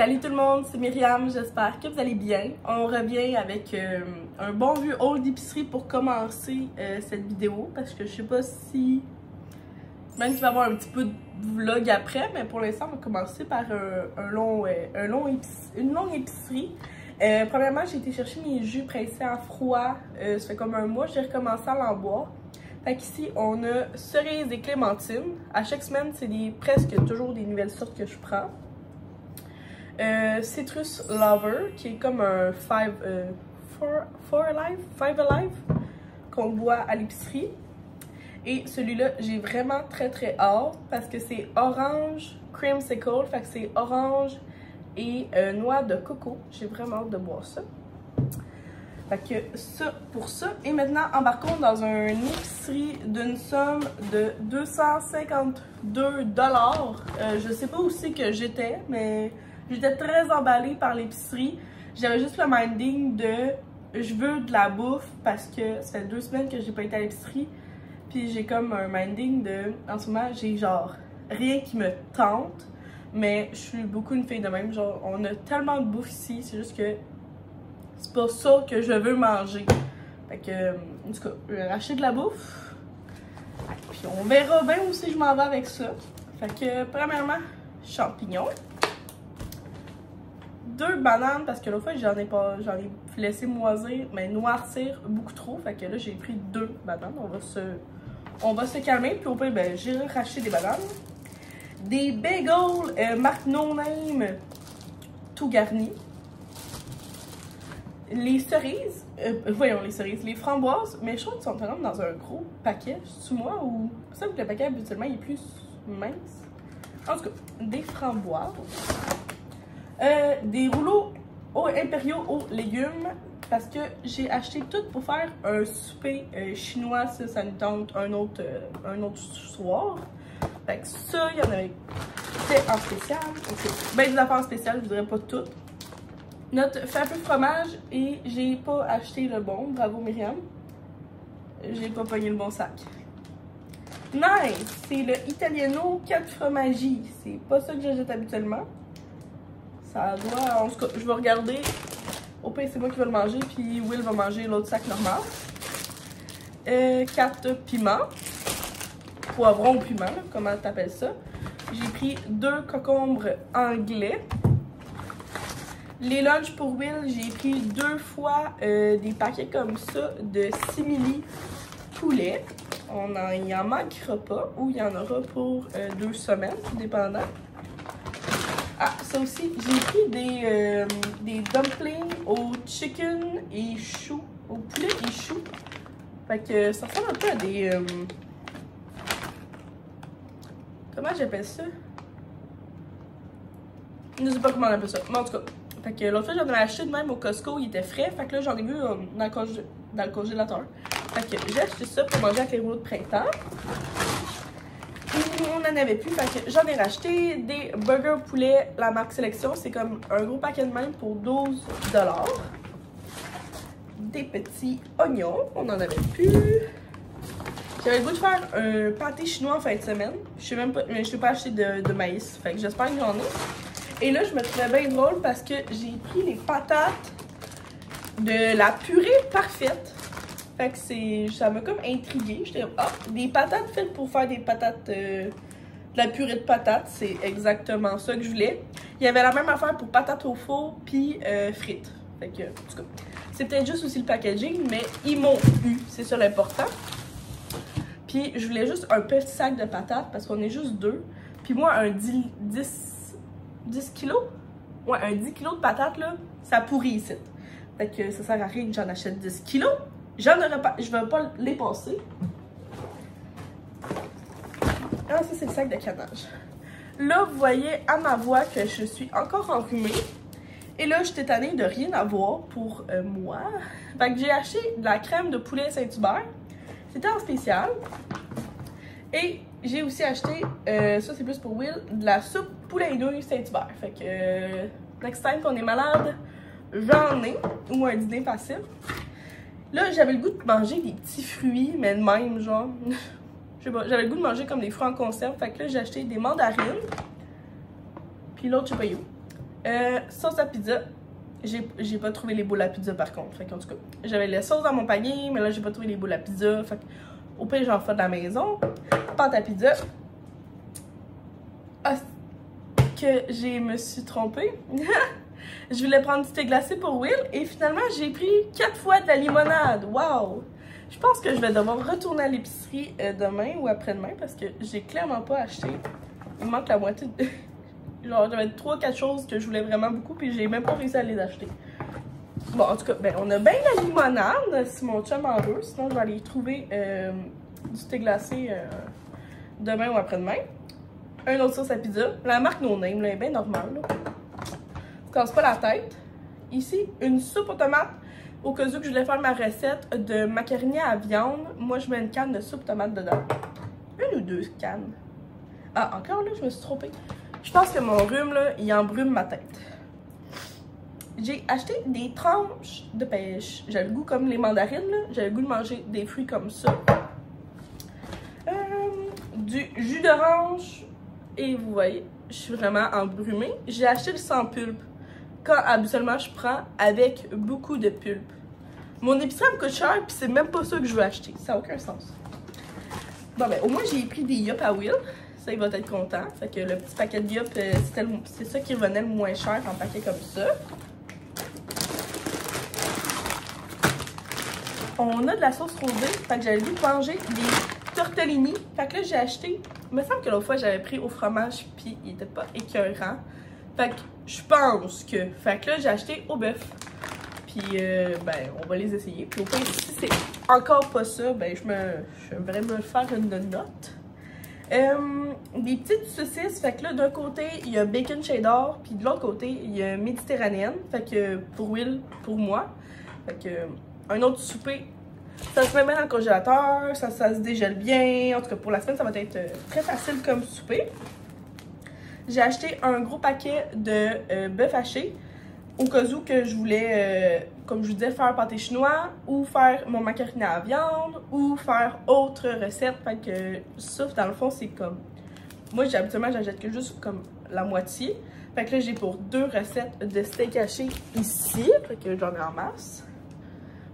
Salut tout le monde, c'est Myriam, j'espère que vous allez bien. On revient avec un bon vieux haul d'épicerie pour commencer cette vidéo parce que je sais pas si... Même qu'il va y avoir un petit peu de vlog après, mais pour l'instant on va commencer par une longue épicerie. Premièrement, j'ai été chercher mes jus pressés à froid, ça fait comme un mois, j'ai recommencé à l'en boire. Fait qu'ici, on a cerises et clémentines. À chaque semaine, c'est presque toujours des nouvelles sortes que je prends. Citrus Lover, qui est comme un Five Alive qu'on boit à l'épicerie. Et celui-là, j'ai vraiment très hâte parce que c'est orange creamsicle, fait que c'est orange et noix de coco. J'ai vraiment hâte de boire ça. Fait que ça pour ça. Et maintenant, embarquons dans une épicerie d'une somme de 252 $. Je sais pas où c'est que j'étais, mais j'étais très emballée par l'épicerie. J'avais juste le minding de je veux de la bouffe parce que ça fait 2 semaines que j'ai pas été à l'épicerie. Puis j'ai comme un minding de en ce moment, j'ai genre rien qui me tente, mais je suis beaucoup une fille de même. Genre, on a tellement de bouffe ici, c'est juste que c'est pas ça que je veux manger. Fait que, en tout cas, je vais racheter de la bouffe. Puis on verra bien où si je m'en vais avec ça. Fait que, premièrement, champignons. 2 bananes, parce que l'autre fois, j'en ai laissé moisir, mais noircir beaucoup trop. Fait que là, j'ai pris 2 bananes. On va se calmer. Puis au pire, ben, j'irai racheter des bananes. Des bagels marque No Name, tout garni. Les cerises, les framboises, mais je trouve qu'ils sont vraiment dans un gros paquet. C'est moi ou ça que le paquet habituellement il est plus mince. En tout cas, des framboises, des rouleaux impériaux aux légumes parce que j'ai acheté tout pour faire un souper chinois. Ça nous tente un autre soir. Fait que ça, il y en avait en spécial. Ben des affaires spéciales, je voudrais pas toutes. Notre fait un peu de fromage et j'ai pas acheté le bon. Bravo Myriam. J'ai pas pogné le bon sac. Nice! C'est le Italiano 4 fromagie. C'est pas ça que j'achète habituellement. Ça doit... En tout cas, je vais regarder. Au pire, c'est moi qui vais le manger. Puis Will va manger l'autre sac normal. 4 piments. Poivrons ou piment, là, comment t'appelles ça. J'ai pris 2 concombres anglais. Les lunchs pour Will, j'ai pris 2 fois des paquets comme ça de simili poulet. Il en manquera pas ou il y en aura pour 2 semaines, dépendant. Ah, ça aussi, j'ai pris des dumplings au chicken et chou, au poulet et chou. Fait que ça ressemble un peu à des... comment j'appelle ça? Je ne sais pas comment on appelle ça, mais en tout cas. Fait que l'autre fois, j'en avais acheté de même au Costco, il était frais. Fait que là, j'en ai vu dans le congélateur. Fait que j'ai acheté ça pour manger avec les rouleaux de printemps. Et on en avait plus, fait que j'en ai racheté des burgers poulet, la marque Sélection. C'est comme un gros paquet de même pour 12 $. Des petits oignons, on en avait plus. J'avais le goût de faire un pâté chinois en fin de semaine. Je sais même pas, mais je n'ai pas acheté de maïs. Fait que j'espère que j'en ai. Et là, je me trouvais bien drôle parce que j'ai pris les patates de la purée parfaite. Fait que ça m'a comme intriguée. J'étais comme, ah, des patates faites pour faire des patates, de la purée de patates. C'est exactement ça que je voulais. Il y avait la même affaire pour patates au four puis frites. Fait que, en tout cas, c'est peut-être juste aussi le packaging, mais ils m'ont eu. C'est ça l'important. Puis je voulais juste un petit sac de patates parce qu'on est juste 2. Puis moi, un 10 kilos? Ouais, un 10 kilos de patates, là, ça pourrit ici. Fait que ça sert à rien que j'en achète 10 kilos. J'en aurais pas, je vais pas les passer. Ah, ça, c'est le sac de canage. Là, vous voyez à ma voix que je suis encore enrhumée. Et là, j'étais tannée de rien avoir pour moi. Fait que j'ai acheté de la crème de poulet Saint-Hubert. C'était en spécial. Et j'ai aussi acheté, ça c'est plus pour Will, de la soupe poulet et nouilles Saint-Hubert. Fait que, next time qu'on est malade, j'en ai, ou un dîner facile. Là, j'avais le goût de manger des petits fruits, mais de même, genre, je sais pas, j'avais le goût de manger comme des fruits en conserve. Fait que là, j'ai acheté des mandarines. Puis l'autre, je sais pas où. Sauce à pizza. J'ai pas trouvé les boules à pizza par contre. Fait qu'en tout cas, j'avais la sauce dans mon panier, mais là j'ai pas trouvé les boules à pizza. Fait au pire, j'en fais de la maison. Pâte à pizza. Ah, que je me suis trompée. Je voulais prendre du thé glacé pour Will et finalement j'ai pris 4 fois de la limonade. Wow! Je pense que je vais devoir retourner à l'épicerie demain ou après-demain parce que j'ai clairement pas acheté. Il me manque la moitié de... Genre, j'avais 3-4 choses que je voulais vraiment beaucoup, puis j'ai même pas réussi à les acheter. Bon, en tout cas, ben, on a bien la limonade, si mon chum en veut. Sinon, je vais aller trouver du thé glacé demain ou après-demain. Un autre sauce à pizza. La marque No Name, là, est bien normale. Là. Je casse pas la tête. Ici, une soupe aux tomates. Au cas où que je voulais faire ma recette de macaroni à viande, moi, je mets une canne de soupe tomate dedans. 1 ou 2 cannes. Ah, encore là, je me suis trompée. Je pense que mon rhume, là, il embrume ma tête. J'ai acheté des tranches de pêche. J'ai le goût comme les mandarines, là. J'ai le goût de manger des fruits comme ça. Du jus d'orange. Et vous voyez, je suis vraiment embrumée. J'ai acheté le sans pulpe. Quand habituellement je prends avec beaucoup de pulpe. Mon épicerie me coûte cher, puis c'est même pas ça que je veux acheter. Ça n'a aucun sens. Bon, ben, au moins, j'ai pris des Yup à Will. Ça, il va être content. Fait que le petit paquet de Yup, c'est ça qui revenait le moins cher en paquet comme ça. On a de la sauce rosée. Fait que j'avais le goût de manger des tortellini. Fait que là, j'ai acheté... Il me semble que l'autre fois, j'avais pris au fromage, puis il était pas écœurant. Fait que je pense que... Fait que là, j'ai acheté au bœuf. Puis, ben, on va les essayer. Puis au pire, si c'est encore pas ça, ben, je vais me faire une note. Des petites saucisses, fait que là d'un côté il y a bacon cheddar, puis de l'autre côté il y a méditerranéenne, fait que pour Will, pour moi, fait que un autre souper, ça se met bien dans le congélateur, ça se dégèle bien, en tout cas pour la semaine ça va être très facile comme souper. J'ai acheté un gros paquet de bœuf haché, au cas où que je voulais, comme je vous disais, faire pâté chinois, ou faire mon macaroni à viande, ou faire autre recette. Fait que ça, dans le fond, c'est comme... Moi, habituellement, j'achète que juste comme la moitié. Fait que là, j'ai pour 2 recettes de steak haché ici. Fait que j'en ai en masse.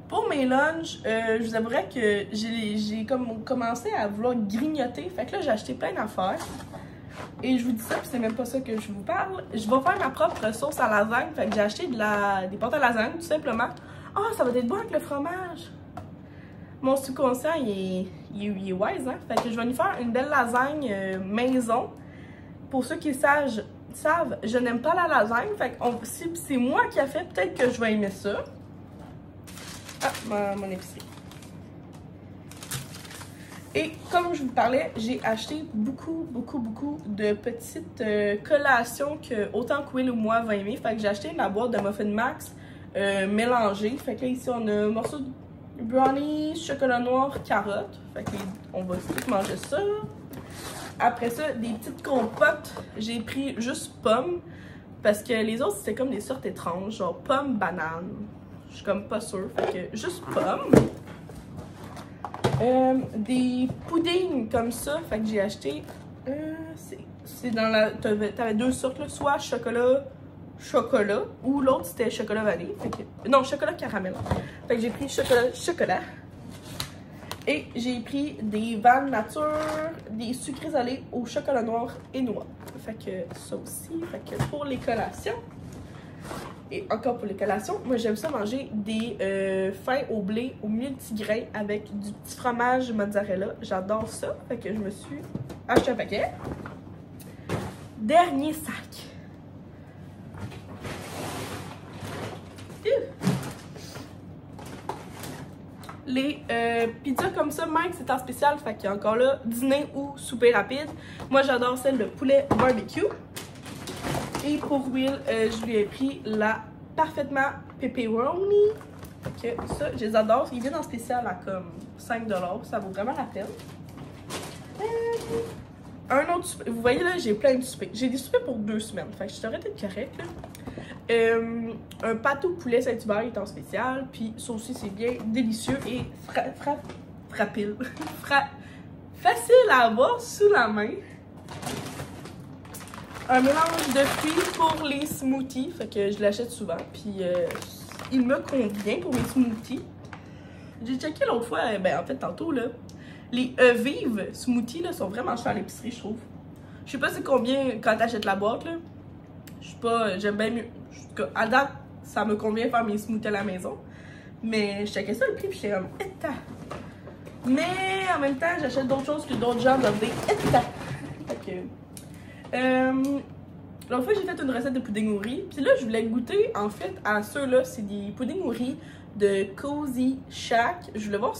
Pour mes lunchs, je vous avouerais que j'ai comme commencé à vouloir grignoter. Fait que là, j'ai acheté plein d'affaires. Et je vous dis ça, puis c'est même pas ça que je vous parle. Je vais faire ma propre sauce à lasagne. Fait que j'ai acheté des pâtes à lasagne, tout simplement. Ah, ça va être bon avec le fromage. Mon subconscient, il est wise, hein? Fait que je vais lui faire une belle lasagne maison. Pour ceux qui savent, je n'aime pas la lasagne. Fait que si c'est moi qui a fait, peut-être que je vais aimer ça. Ah, mon épicerie. Et comme je vous parlais, j'ai acheté beaucoup de petites collations que autant que Will ou moi va aimer. Fait que j'ai acheté ma boîte de Muffin Max mélangée. Fait que là, ici, on a un morceau de brownie, chocolat noir, carotte. Fait que on va tout manger ça. Après ça, des petites compotes. J'ai pris juste pommes. Parce que les autres, c'était comme des sortes étranges. Genre pommes, bananes. Je suis comme pas sûre. Fait que juste pommes. Des puddings comme ça, fait que j'ai acheté, c'est dans la, t'avais 2 sortes là, soit chocolat, ou l'autre c'était chocolat vanille, fait que, non, chocolat caramel, fait que j'ai pris chocolat, et j'ai pris des vannes nature, des sucrés salés au chocolat noir et noix, fait que ça aussi, fait que pour les collations. Et encore pour les collations, moi j'aime ça manger des fins au blé au multigrain avec du petit fromage mozzarella. J'adore ça. Fait que je me suis acheté un paquet. Dernier sac. Les pizzas comme ça, Mike, c'est en spécial. Fait qu'il y a encore là dîner ou souper rapide. Moi j'adore celle de poulet barbecue. Et pour Will, je lui ai pris la parfaitement pepperoni. Que ça, je les adore. Ils viennent en spécial à comme 5 $. Ça vaut vraiment la peine. Un autre souper. Vous voyez là, j'ai plein de soupers. J'ai des soupers pour 2 semaines. Fait que je devrais être correct. Un pâteau poulet Saint-Hubert est en spécial. Puis ça aussi, c'est bien délicieux et facile à avoir sous la main. un mélange de fruits pour les smoothies. Fait que je l'achète souvent. Puis il me convient pour mes smoothies. J'ai checké l'autre fois, ben en fait tantôt là. Les Vive smoothies là, sont vraiment chers à l'épicerie, je trouve. Je sais pas c'est combien quand t'achètes la boîte là. Je sais pas, j'aime bien mieux. À date, ça me convient faire mes smoothies à la maison. Mais je checkais ça le prix puis j'étais comme état. Mais en même temps, j'achète d'autres choses que d'autres gens doivent dire état. Fait que. L'autre fois, j'ai fait une recette de pudding au riz. Puis là, je voulais goûter en fait à ceux-là. C'est des puddings au riz de Cozy Shack. Je voulais voir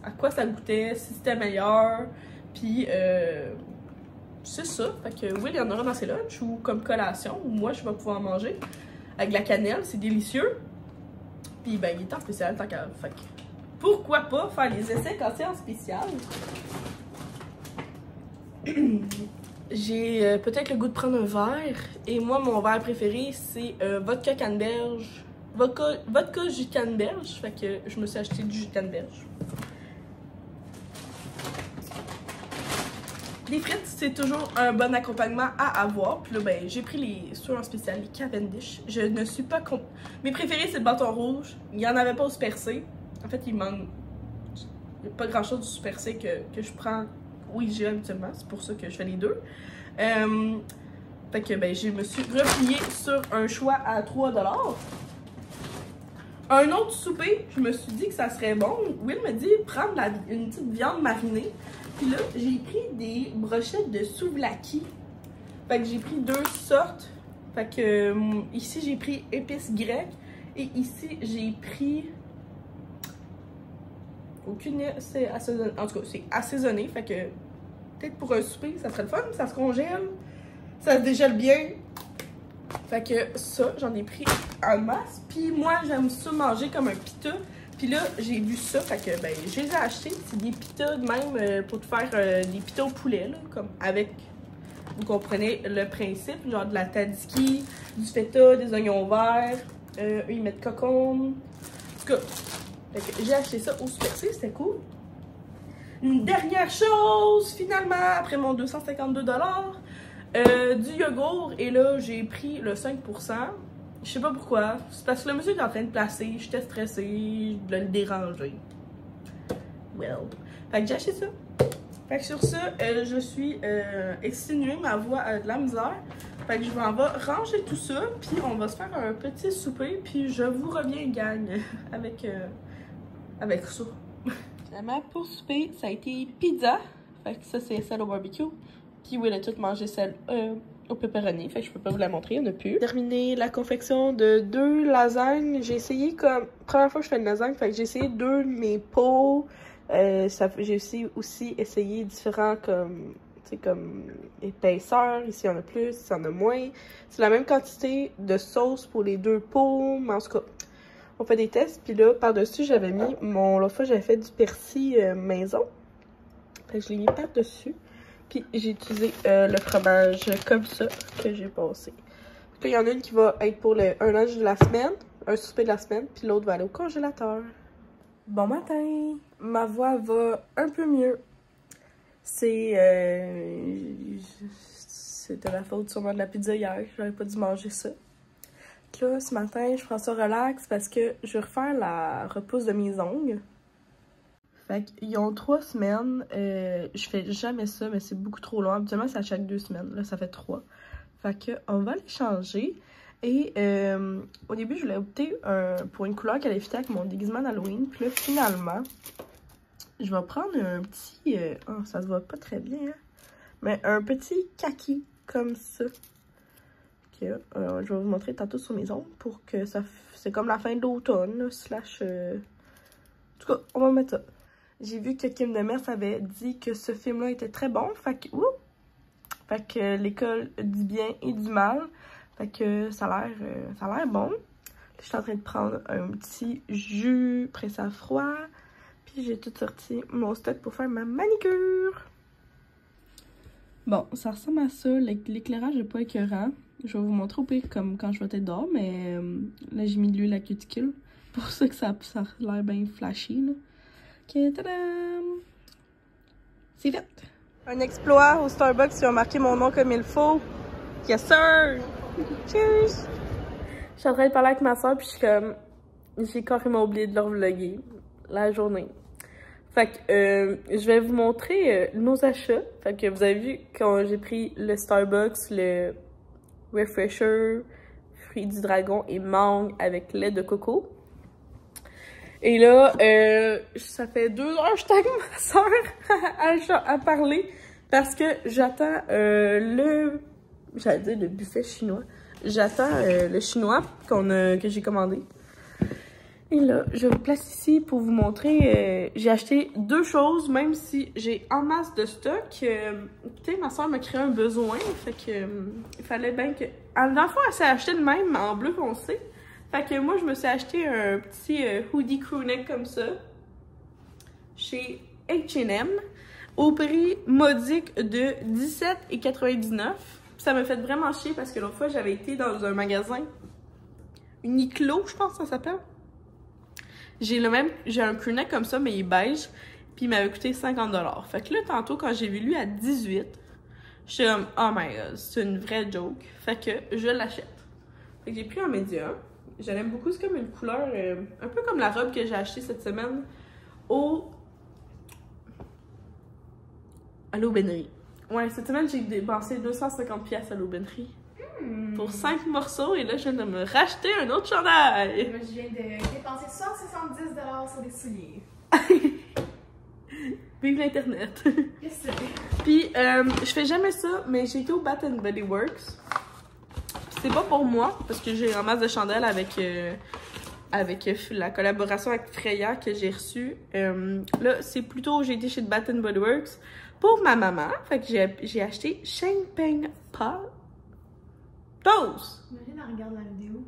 à quoi ça goûtait, si c'était meilleur. Puis c'est ça. Fait que oui, il y en aura dans ses lunchs ou comme collation. Ou moi, je vais pouvoir manger avec la cannelle. C'est délicieux. Puis ben, il est en spécial tant qu'à. Fait que pourquoi pas faire les essais quand c'est en spécial. J'ai peut-être le goût de prendre un verre. Et moi, mon verre préféré, c'est vodka canneberge. Vodka jus de canneberge. Fait que je me suis acheté du jus de canneberge. Les frites, c'est toujours un bon accompagnement à avoir. Puis là, ben, j'ai pris ceux en spécial, les Cavendish. Je ne suis pas... Mes préférés, c'est le bâton rouge. Il n'y en avait pas au Super C. En fait, il manque... Il n'y a pas grand-chose du Super C que je prends où j'ai habituellement. C'est pour ça que je fais les deux. Fait que, ben, je me suis repliée sur un choix à 3 $. Un autre souper, je me suis dit que ça serait bon. Will me dit prendre une petite viande marinée. Puis là, j'ai pris des brochettes de souvlaki. Fait que j'ai pris 2 sortes. Fait que ici, j'ai pris épices grecques. Et ici, j'ai pris... Aucune... C'est assaisonné. En tout cas, c'est assaisonné. Fait que peut-être pour un souper, ça serait le fun. Ça se congèle. Ça se dégèle bien. Fait que ça, j'en ai pris en masse. Puis moi, j'aime ça manger comme un pita. Puis là, j'ai vu ça, fait que ben, je les ai achetés. C'est des pitas de même pour te faire des pitas au poulet, là, comme avec, vous comprenez le principe, genre de la tzatziki, du feta, des oignons verts. Eux, ils mettent cocon. En tout cas, j'ai acheté ça au Super C, c'était cool. Une dernière chose, finalement, après mon 252 $, du yogourt. Et là, j'ai pris le 5%. Je sais pas pourquoi. C'est parce que le monsieur est en train de placer. J'étais stressée de le déranger. Well. Fait que j'ai acheté ça. Fait que sur ça, je suis exténuée. Ma voix a de la misère. Fait que je m'en vais ranger tout ça. Puis on va se faire un petit souper. Puis je vous reviens, gang, avec ça. Finalement, pour souper, ça a été pizza. Fait que ça, c'est celle au barbecue. Puis Will a tout mangé celle au pepperoni, fait que je peux pas vous la montrer, il n'y en a plus. J'ai terminé la confection de 2 lasagnes. J'ai essayé comme... Première fois que je fais une lasagne, fait que j'ai essayé 2 de mes pots. J'ai aussi essayé différents comme... Tu sais, comme épaisseur. Ici, il y en a plus, ici, il y en a moins. C'est la même quantité de sauce pour les 2 pots, mais en tout cas, on fait des tests. Puis là, par-dessus, j'avais mis l'autre fois, j'avais fait du persil maison. Fait que je l'ai mis par-dessus. Puis j'ai utilisé le fromage comme ça que j'ai passé. Il y en a une qui va être pour un lunch de la semaine, un souper de la semaine, puis l'autre va aller au congélateur. Bon matin! Ma voix va un peu mieux. C'était la faute sûrement de la pizza hier, j'aurais pas dû manger ça. Là, ce matin, je prends ça relax parce que je vais refaire la repousse de mes ongles. Fait qu'ils ont 3 semaines, je fais jamais ça, mais c'est beaucoup trop long. Habituellement, c'est à chaque 2 semaines, là, ça fait 3. Fait que on va les changer. Et au début, je voulais opter pour une couleur qui allait fitter avec mon déguisement d'Halloween. Puis là, finalement, je vais prendre un petit... oh, ça se voit pas très bien, hein? Mais un petit kaki, comme ça. Okay, je vais vous montrer tantôt sur mes ongles pour que ça... C'est comme la fin de l'automne, slash... En tout cas, on va mettre ça. J'ai vu que Kim Demers avait dit que ce film-là était très bon. Fait que l'école dit bien et du mal. Fait que ça a l'air bon. Je suis en train de prendre un petit jus pressé à froid. Puis j'ai tout sorti mon stock pour faire ma manicure. Bon, ça ressemble à ça. L'éclairage n'est pas écœurant. Je vais vous montrer au pire comme quand je vais être dehors. Mais là, j'ai mis de l'huile à cuticule. Pour ça que ça a l'air bien flashy, là. Ok, tadam! C'est fait! Un exploit au Starbucks qui a marqué mon nom comme il faut. Yes sir! Cheers! Je suis en train de parler avec ma soeur puis je suis comme... J'ai carrément oublié de leur vlogger la journée. Fait que je vais vous montrer nos achats. Fait que vous avez vu quand j'ai pris le Starbucks, le Refresher, fruits du dragon et mangue avec lait de coco. Et là, ça fait 2 heures que je suis avec ma soeur à parler parce que j'attends j'allais dire le buffet chinois. J'attends le chinois que j'ai commandé. Et là, je vous place ici pour vous montrer. J'ai acheté 2 choses, même si j'ai en masse de stock. Écoutez, ma soeur m'a créé un besoin, fait que il fallait bien que... Dans le fond, elle s'est acheté de même en bleu foncé. Fait que moi, je me suis acheté un petit hoodie crewneck comme ça chez H&M au prix modique de 17,99 $. Ça m'a fait vraiment chier parce que l'autre fois, j'avais été dans un magasin Uniqlo, je pense que ça s'appelle. J'ai un crewneck comme ça, mais il est beige, puis il m'avait coûté 50 $. Fait que là, tantôt, quand j'ai vu lui à 18, j'étais comme, oh my god, c'est une vraie joke. Fait que je l'achète. Fait que j'ai pris un médium. Je l'aime beaucoup, c'est comme une couleur, un peu comme la robe que j'ai achetée cette semaine à l'aubainerie. Ouais, cette semaine, j'ai dépensé 250 $ à l'aubainerie. Pour 5 morceaux, et là, je viens de me racheter un autre chandail. Moi, je viens de dépenser 170 $ sur des souliers. Vive l'Internet. Qu'est-ce que c'est? Puis, je fais jamais ça, mais j'ai été au Bath & Body Works. C'est pas pour moi, parce que j'ai en masse de chandelles avec la collaboration avec Freya que j'ai reçue. Là, c'est plutôt, j'ai été chez Bath & Body Works pour ma maman. Fait que j'ai acheté Champagne Pot. Toast! Imagine, elle regarde la vidéo.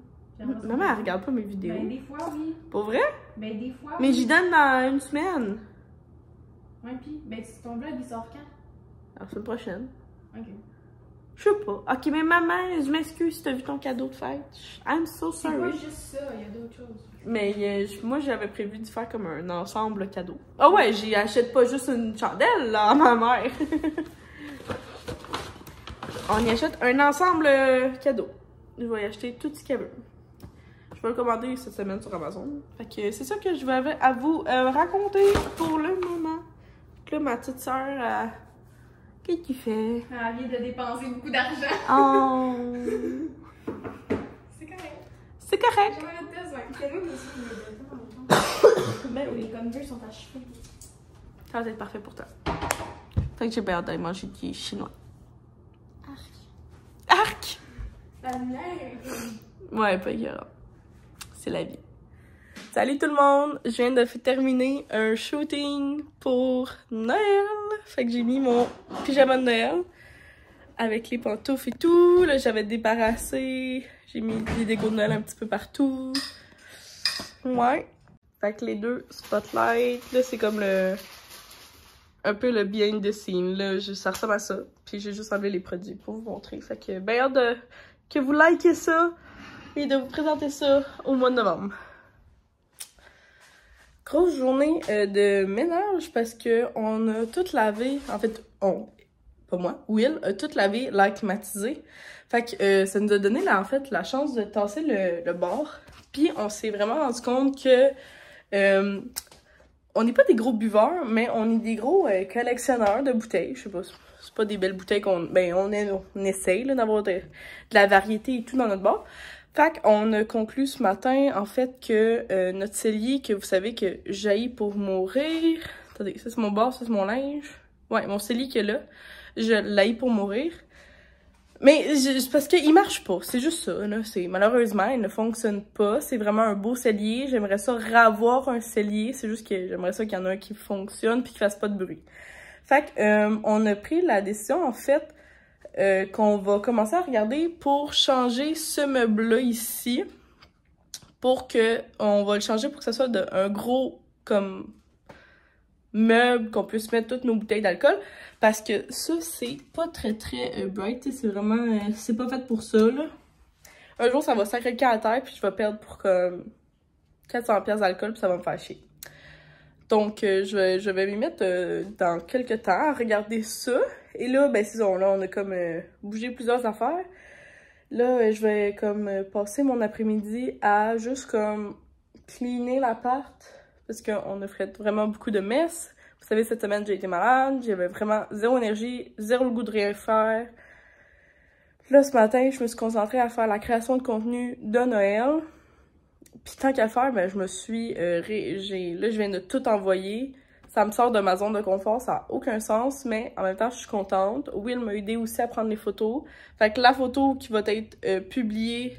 Maman, elle regarde pas mes vidéos. Ben, des fois, oui. Pour vrai? Ben, des fois. Mais oui. j'y donne dans 1 semaine. Ouais, pis, ben, ton vlog, il sort quand? La semaine prochaine. Ok. Je sais pas. Ok, mais maman, je m'excuse si t'as vu ton cadeau de fête. I'm so C'est pas sorry. juste ça, il y a d'autres choses. Mais moi, j'avais prévu de faire comme un ensemble cadeau. Ah ouais, j'y achète pas juste une chandelle, là, à ma mère. On y achète un ensemble cadeau. Je vais y acheter tout ce qu'elle veut. Je vais le commander cette semaine sur Amazon. Fait que c'est ça que je vais à vous raconter pour le moment. Là, ma petite soeur, qu'est-ce qu'il fait? Elle vient de dépenser beaucoup d'argent. Oh! C'est correct. C'est correct. J'aimerais te dire, c'est même aussi Ben oui. les converts sont achevés. Ça va être parfait pour toi. Fait que j'ai peur d'aller manger du chinois. Arc! La neige. Ouais, pas grave. C'est la vie. Salut tout le monde! Je viens de terminer un shooting pour Noël. Fait que j'ai mis mon pyjama de Noël avec les pantoufles et tout. Là, j'avais débarrassé. J'ai mis des décos de Noël un petit peu partout. Ouais. Fait que les 2 spotlights, là, c'est comme un peu le behind the scene, là. Ça ressemble à ça. Puis j'ai juste enlevé les produits pour vous montrer. Fait que, ben, hâte que vous likez ça et de vous présenter ça au mois de novembre. Grosse journée de ménage parce que on a tout lavé. En fait, pas moi, Will a tout lavé, l'air climatisé. Fait que ça nous a donné en fait la chance de tasser le bord. Puis on s'est vraiment rendu compte que on n'est pas des gros buveurs, mais on est des gros collectionneurs de bouteilles. Je sais pas, c'est pas des belles bouteilles on essaye d'avoir de la variété et tout dans notre bar. Fait qu'on a conclu ce matin, en fait, que notre cellier, que vous savez que j'haïs pour mourir... Attendez, ça c'est mon bar, ça c'est mon linge. Ouais, mon cellier qui est là, je l'haïs pour mourir. Mais c'est parce qu'il marche pas, c'est juste ça, là. Malheureusement, il ne fonctionne pas. C'est vraiment un beau cellier. J'aimerais ça ravoir un cellier. C'est juste que j'aimerais ça qu'il y en ait un qui fonctionne puis qui fasse pas de bruit. Fait que, on a pris la décision, en fait, qu'on va commencer à regarder pour changer ce meuble-là ici. On va le changer pour que ça soit un gros, comme, meuble, qu'on puisse mettre toutes nos bouteilles d'alcool. Parce que ça, c'est pas très bright, c'est vraiment, c'est pas fait pour ça, là. Un jour, ça va sacrer le camp à terre, puis je vais perdre pour comme 400 $ d'alcool, puis ça va me faire chier. Donc, je vais m'y mettre dans quelques temps à regarder ça. Et là, ben c'est ça, là, on a comme bougé plusieurs affaires. Là, je vais comme passer mon après-midi à juste comme cleaner l'appart parce qu'on a fait vraiment beaucoup de messes. Vous savez, cette semaine, j'ai été malade, j'avais vraiment zéro énergie, zéro le goût de rien faire. Là, ce matin, je me suis concentrée à faire la création de contenu de Noël. Puis tant qu'à faire, ben, je me suis... là, je viens de tout envoyer. Ça me sort de ma zone de confort, ça n'a aucun sens, mais en même temps, je suis contente. Will m'a aidé aussi à prendre les photos. Fait que la photo qui va être publiée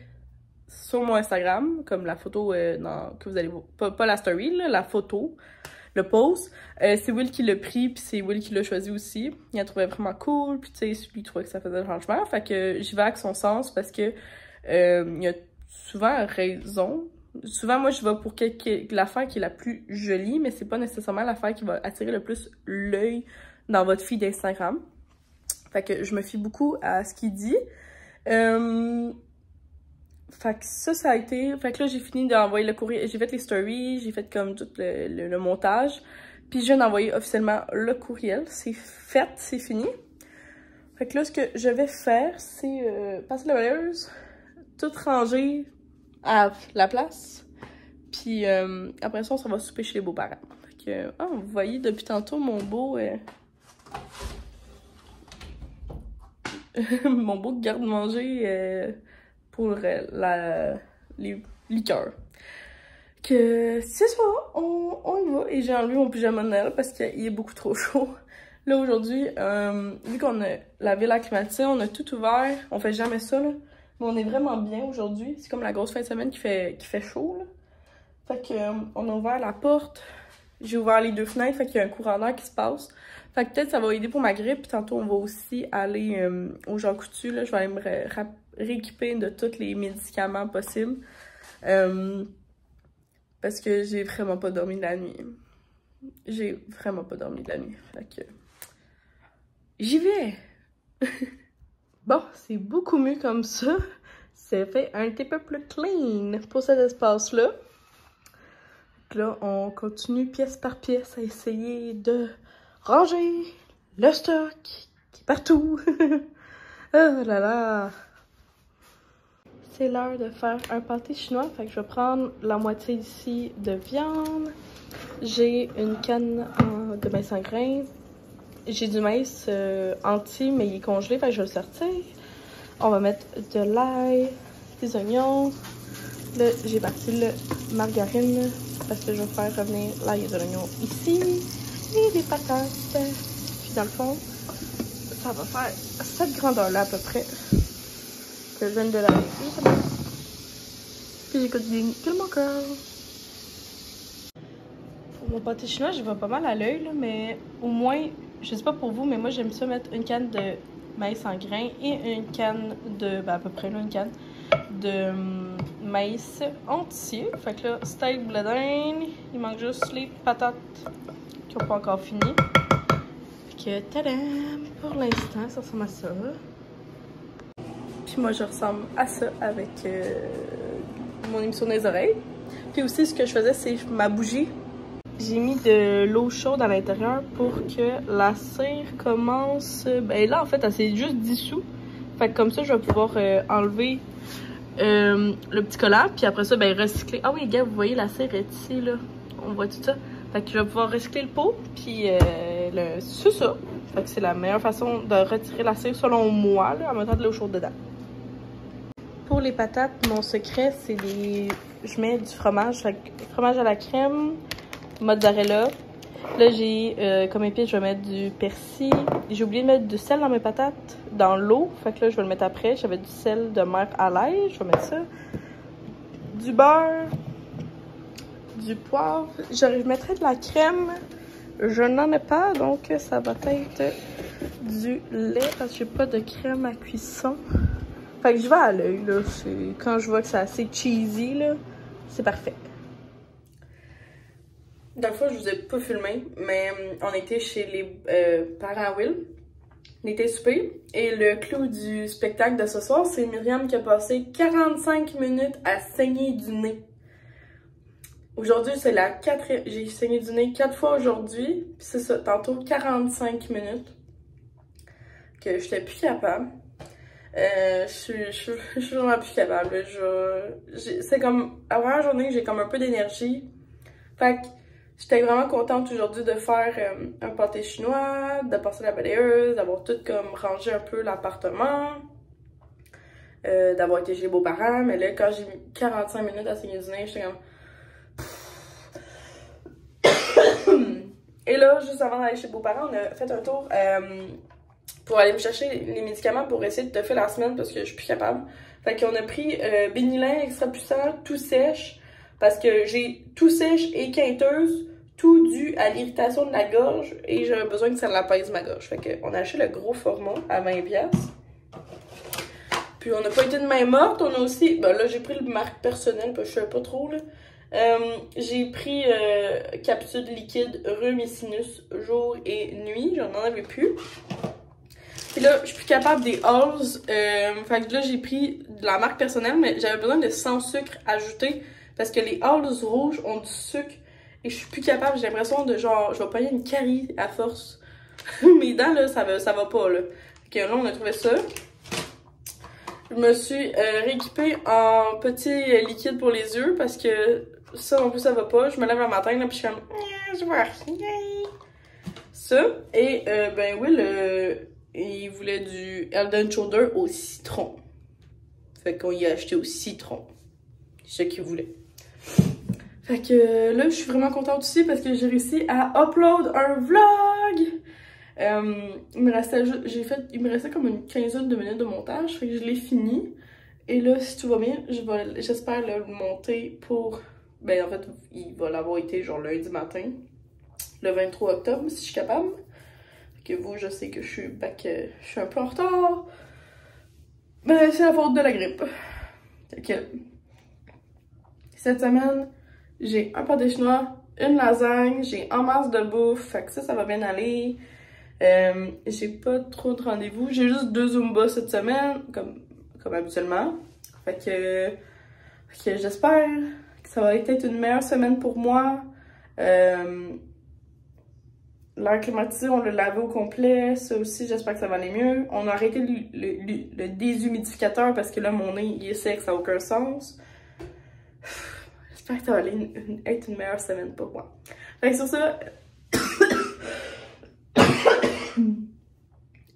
sur mon Instagram, comme la photo que vous allez voir, pas la story, là, la photo, le post, c'est Will qui l'a pris, puis c'est Will qui l'a choisi aussi. Il a trouvé vraiment cool, puis tu sais, lui, il trouvait que ça faisait le changement. Fait que j'y vais avec son sens parce que il y a souvent raison. Souvent, moi, je vais pour l'affaire qui est la plus jolie, mais c'est pas nécessairement l'affaire qui va attirer le plus l'œil dans votre feed d'Instagram. Fait que je me fie beaucoup à ce qu'il dit. Fait que ça a été... Fait que là, j'ai fini d'envoyer le courrier. J'ai fait les stories, j'ai fait comme tout le montage. Puis je viens d'envoyer officiellement le courriel. C'est fait, c'est fini. Fait que là, ce que je vais faire, c'est passer la balayeuse, tout ranger à la place. Puis après ça, on va souper chez les beaux-parents. Fait que, vous voyez depuis tantôt mon beau... mon beau garde-manger pour les liqueurs. Que c'est ça, on y va. Et j'ai enlevé mon pyjama de Noël parce qu'il est beaucoup trop chaud. Là aujourd'hui, vu qu'on a lavé la climatisée, on a tout ouvert. On fait jamais ça, là. Mais on est vraiment bien aujourd'hui. C'est comme la grosse fin de semaine qui fait chaud, là. Fait que on a ouvert la porte. J'ai ouvert les 2 fenêtres, fait qu'il y a un courant d'air qui se passe. Fait que peut-être ça va aider pour ma grippe. Puis tantôt, on va aussi aller au Jean Coutu, là. Je vais aller me rééquiper de tous les médicaments possibles. Parce que j'ai vraiment pas dormi de la nuit. J'ai vraiment pas dormi de la nuit. Fait que... j'y vais! Bon, c'est beaucoup mieux comme ça. Ça fait un petit peu plus clean pour cet espace-là. Là, on continue pièce par pièce à essayer de ranger le stock qui est partout. Oh là là! C'est l'heure de faire un pâté chinois. Fait que je vais prendre la moitié ici de viande. J'ai une canne de maïs en grains. J'ai du maïs entier, mais il est congelé, fait que je vais le sortir. On va mettre de l'ail, des oignons. Là, j'ai parti le margarine parce que je vais faire revenir l'ail et de l'oignon ici. Et des patates. Puis dans le fond, ça va faire cette grandeur-là à peu près. Que je viens de laver. Puis j'écoute bien tout mon cœur. Pour mon pâté chinois, je vois pas mal à l'œil, mais au moins, je sais pas pour vous, mais moi j'aime ça mettre une canne de maïs en grains et une canne de, à peu près là, une canne de maïs entier. Fait que là, steak bledin, il manque juste les patates qui n'ont pas encore fini. Fait que, tadam! Pour l'instant, ça ressemble à ça. Puis moi, je ressemble à ça avec mon émission des oreilles. Puis aussi, ce que je faisais, c'est ma bougie. J'ai mis de l'eau chaude à l'intérieur pour que la cire commence... Ben là, en fait, elle s'est juste dissous. Fait que comme ça, je vais pouvoir enlever le petit collant. Puis après ça, ben recycler. Ah oui, les gars, vous voyez, la cire est ici, là. On voit tout ça. Fait que je vais pouvoir recycler le pot. Puis c'est ça. Fait que c'est la meilleure façon de retirer la cire, selon moi, là, en mettant de l'eau chaude dedans. Pour les patates, mon secret, c'est des... Je mets du fromage. Fait que fromage à la crème, mozzarella. Là, j'ai comme épice, je vais mettre du persil. J'ai oublié de mettre du sel dans mes patates, dans l'eau. Fait que là, je vais le mettre après. J'avais du sel de mer à l'ail. Je vais mettre ça. Du beurre. Du poivre. Je mettrais de la crème. Je n'en ai pas, donc ça va être du lait parce que j'ai pas de crème à cuisson. Fait que je vais à l'œil, là. Quand je vois que c'est assez cheesy, là, c'est parfait. Dans le fond, je vous ai pas filmé, mais on était chez les parents Will. On était souper. Et le clou du spectacle de ce soir, c'est Myriam qui a passé 45 minutes à saigner du nez. Aujourd'hui, c'est la 4e. J'ai saigné du nez 4 fois aujourd'hui. Puis c'est ça, tantôt 45 minutes. Que j'étais plus capable. Je suis vraiment plus capable. C'est comme, la première journée, j'ai comme un peu d'énergie. Fait que j'étais vraiment contente aujourd'hui de faire un pâté chinois, de passer la balayeuse, d'avoir tout comme rangé un peu l'appartement, d'avoir été chez les beaux-parents. Mais là, quand j'ai mis 45 minutes à saigner du nez, j'étais comme... Et là, juste avant d'aller chez les beaux-parents, on a fait un tour pour aller me chercher les médicaments pour essayer de te faire la semaine parce que je suis plus capable. Fait qu'on a pris Bénilin extra puissant, tout sèche, parce que j'ai tout sèche et quinteuse, tout dû à l'irritation de la gorge et j'avais besoin que ça l'apaise ma gorge. Fait qu'on a acheté le gros format à 20$. Puis on n'a pas été de main morte, on a aussi, ben là j'ai pris le marque personnel parce que je savais pas trop là. J'ai pris capsule liquide rhume et sinus jour et nuit, j'en avais plus. Puis là, je suis plus capable des halls. Fait que là, j'ai pris de la marque personnelle, mais j'avais besoin de sans sucre ajouté parce que les halls rouges ont du sucre et je suis plus capable. J'ai l'impression de genre, je vais pogner une carie à force. Mes dents, là, ça va pas, là. Fait que là, on a trouvé ça. Je me suis rééquipée en petit liquide pour les yeux parce que ça non plus, ça va pas. Je me lève un matin, là, puis je suis comme, je vois rien. Ça, et ben oui, il voulait du Head and Shoulders au citron. Fait qu'on y a acheté au citron. C'est ce qu'il voulait. Fait que là, je suis vraiment contente aussi parce que j'ai réussi à upload un vlog. Il me restait comme une quinzaine de minutes de montage. Fait que je l'ai fini. Et là, si tout va bien, j'espère le monter pour... Ben en fait, il va l'avoir été genre lundi matin. Le 23 octobre, si je suis capable. Que vous, je sais que je suis un peu en retard. Mais c'est la faute de la grippe. Fait que cette semaine, j'ai un pâté chinois, une lasagne, j'ai en masse de bouffe, fait que ça va bien aller. J'ai pas trop de rendez-vous, j'ai juste 2 Zumba cette semaine, comme habituellement. Fait que j'espère que ça va être une meilleure semaine pour moi. L'air climatisé, on l'a lavé au complet. Ça aussi, j'espère que ça va aller mieux. On a arrêté le déshumidificateur parce que là, mon nez, il est sec, ça n'a aucun sens. J'espère que ça va aller être une meilleure semaine pour moi. Fait que sur ça,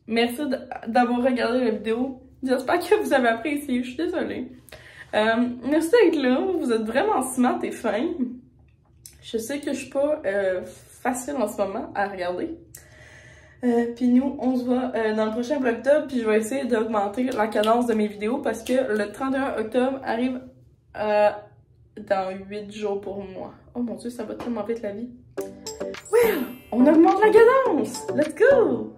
merci d'avoir regardé la vidéo. J'espère que vous avez apprécié. Je suis désolée. Merci d'être là. Vous êtes vraiment smart et fin. Je sais que je suis pas... facile en ce moment à regarder. Puis nous, on se voit dans le prochain vlog octobre, puis je vais essayer d'augmenter la cadence de mes vidéos parce que le 31 octobre arrive dans 8 jours pour moi. Oh mon dieu, ça va tellement vite la vie. Ouais, on augmente la cadence! Let's go!